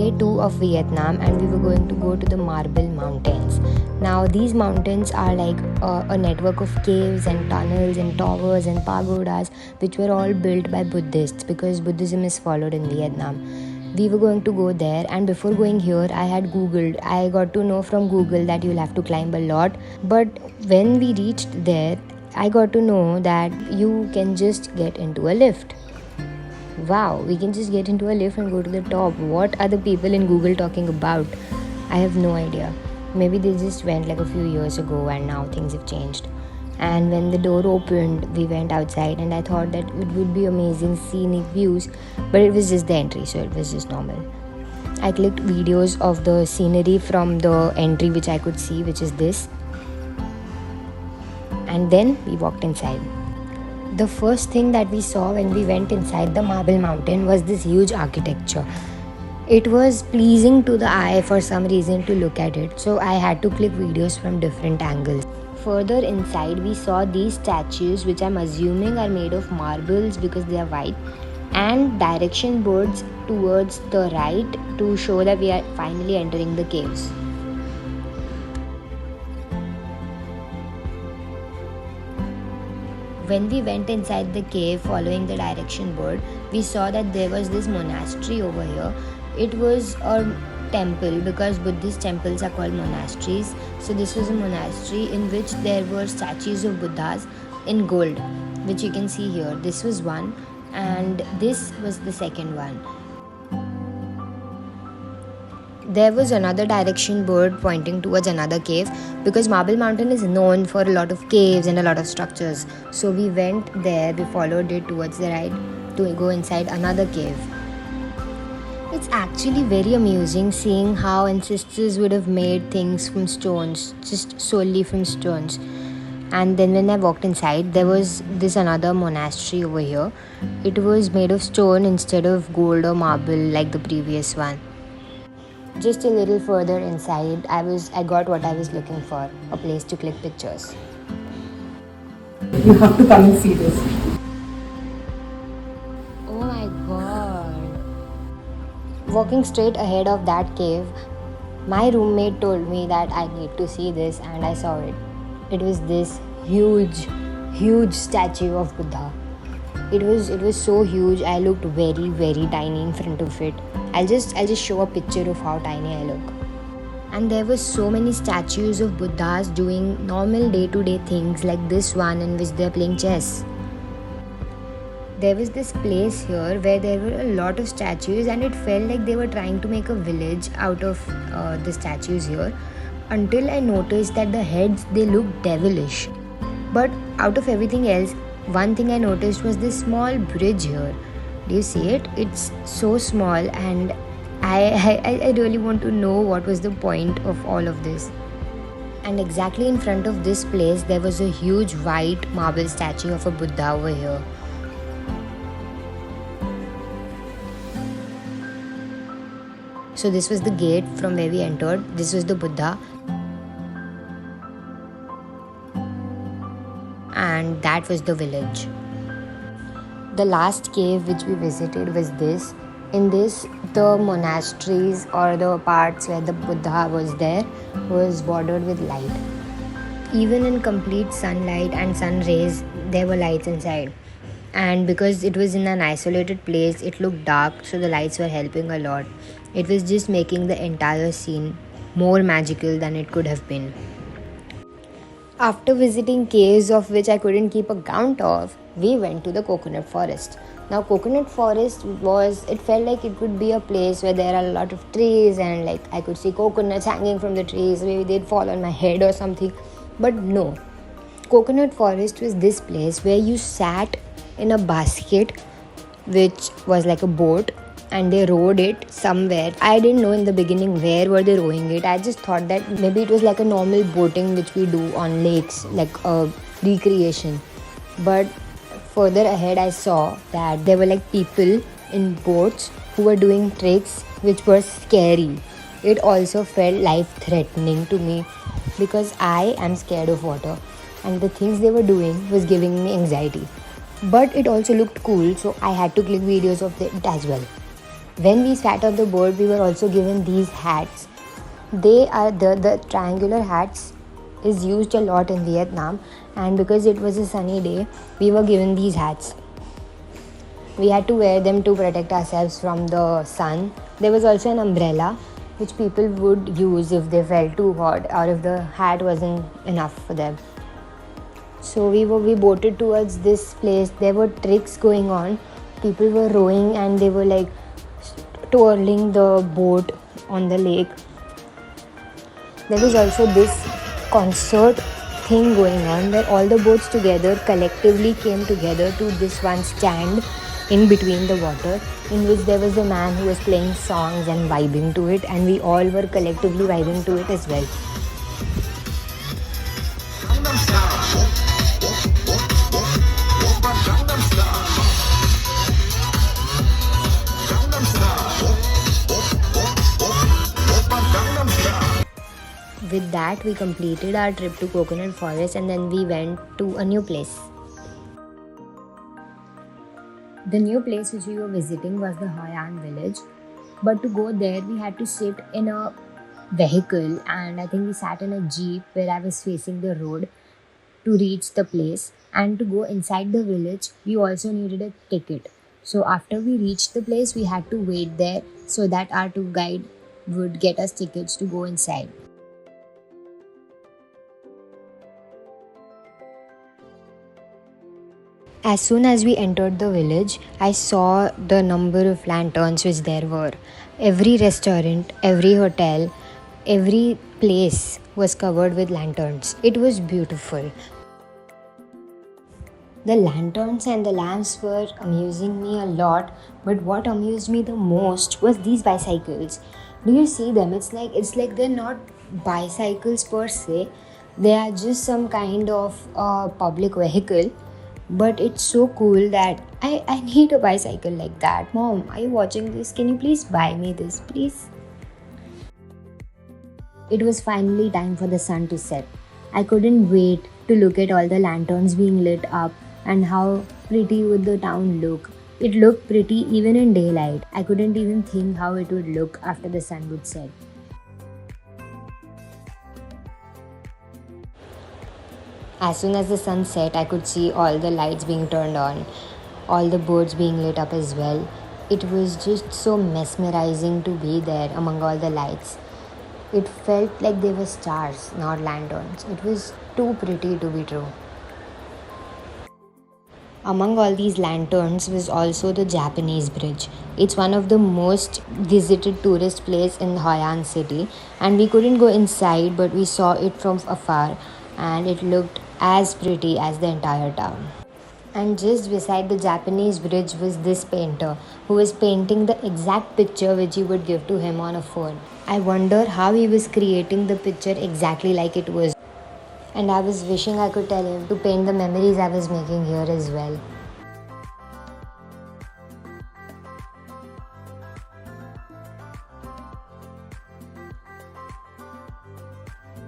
day 2 of Vietnam, and we were going to go to the Marble Mountains. Now these mountains are like a network of caves and tunnels and towers and pagodas which were all built by Buddhists because Buddhism is followed in Vietnam. We were going to go there, and before going here I got to know from Google that you'll have to climb a lot, but when we reached there I got to know that you can just get into a lift. Wow, we can just get into a lift and go to the top. What are the people in Google talking about? I have no idea. Maybe they just went like a few years ago and now things have changed. And when the door opened, we went outside, and I thought that it would be amazing scenic views, but it was just the entry, so it was just normal. I clicked videos of the scenery from the entry which I could see, which is this. And then we walked inside. The first thing that we saw when we went inside the Marble Mountain was this huge architecture. It was pleasing to the eye for some reason to look at it, so I had to click videos from different angles. Further inside, we saw these statues, which I'm assuming are made of marbles because they are white, and direction boards towards the right to show that we are finally entering the caves. When we went inside the cave following the direction board, we saw that there was this monastery over here. It was a temple because Buddhist temples are called monasteries. So this was a monastery in which there were statues of Buddhas in gold, which you can see here. This was one, and this was the second one. There was another direction board pointing towards another cave because Marble Mountain is known for a lot of caves and a lot of structures. So we went there, we followed it towards the right to go inside another cave. It's actually very amusing seeing how ancestors would have made things from stones, just solely from stones. And then when I walked inside, there was this another monastery over here. It was made of stone instead of gold or marble like the previous one. Just a little further inside, I got what I was looking for, a place to click pictures. You have to come and see this. Oh my god. Walking straight ahead of that cave, my roommate told me that I need to see this, and I saw it. It was this huge statue of Buddha. It was so huge, I looked very, very tiny in front of it. I'll just show a picture of how tiny I look. And there were so many statues of Buddhas doing normal day-to-day things like this one in which they're playing chess. There was this place here where there were a lot of statues, and it felt like they were trying to make a village out of the statues here, until I noticed that the heads, they looked devilish. But out of everything else, one thing I noticed was this small bridge here. Do you see it? It's so small, and I really want to know what was the point of all of this. And exactly in front of this place, there was a huge white marble statue of a Buddha over here. So this was the gate from where we entered. This was the Buddha. And that was the village. The last cave which we visited was this. In this, the monasteries or the parts where the Buddha was there was bordered with light. Even in complete sunlight and sun rays, there were lights inside. And because it was in an isolated place, it looked dark, so the lights were helping a lot. It was just making the entire scene more magical than it could have been. After visiting caves of which I couldn't keep a count of, we went to the coconut forest. Now coconut forest it felt like it could be a place where there are a lot of trees, and like I could see coconuts hanging from the trees, maybe they'd fall on my head or something. But no, coconut forest was this place where you sat in a basket which was like a boat, and they rowed it somewhere. I didn't know in the beginning where were they rowing it. I just thought that maybe it was like a normal boating which we do on lakes, like a recreation. But further ahead, I saw that there were like people in boats who were doing tricks which were scary. It also felt life-threatening to me because I am scared of water, and the things they were doing was giving me anxiety. But it also looked cool, so I had to click videos of it as well. When we sat on the boat, we were also given these hats. They are the triangular hats is used a lot in Vietnam, and because it was a sunny day, we were given these hats. We had to wear them to protect ourselves from the sun. There was also an umbrella which people would use if they felt too hot or if the hat wasn't enough for them. So we boated towards this place. There were tricks going on. People were rowing and they were like twirling the boat on the lake. There was also this concert thing going on where all the boats together collectively came together to this one stand in between the water, in which there was a man who was playing songs and vibing to it, and we all were collectively vibing to it as well. With that, we completed our trip to Coconut Forest and then we went to a new place. The new place which we were visiting was the Hoi An village, but to go there we had to sit in a vehicle, and I think we sat in a jeep where I was facing the road to reach the place. And to go inside the village we also needed a ticket. So after we reached the place we had to wait there so that our tour guide would get us tickets to go inside. As soon as we entered the village, I saw the number of lanterns which there were. Every restaurant, every hotel, every place was covered with lanterns. It was beautiful. The lanterns and the lamps were amusing me a lot, but what amused me the most was these bicycles. Do you see them? It's like they're not bicycles per se. They are just some kind of public vehicle. But it's so cool that I need a bicycle like that. Mom, are you watching this? Can you please buy me this, please? It was finally time for the sun to set. I couldn't wait to look at all the lanterns being lit up and how pretty would the town look. It looked pretty even in daylight. I couldn't even think how it would look after the sun would set. As soon as the sun set, I could see all the lights being turned on, all the boards being lit up as well. It was just so mesmerizing to be there among all the lights. It felt like they were stars, not lanterns. It was too pretty to be true. Among all these lanterns was also the Japanese bridge. It's one of the most visited tourist place in Hoi An city, and we couldn't go inside, but we saw it from afar and it looked as pretty as the entire town. And just beside the Japanese bridge was this painter who was painting the exact picture which you would give to him on a phone. I wonder how he was creating the picture exactly like it was. And I was wishing I could tell him to paint the memories I was making here as well.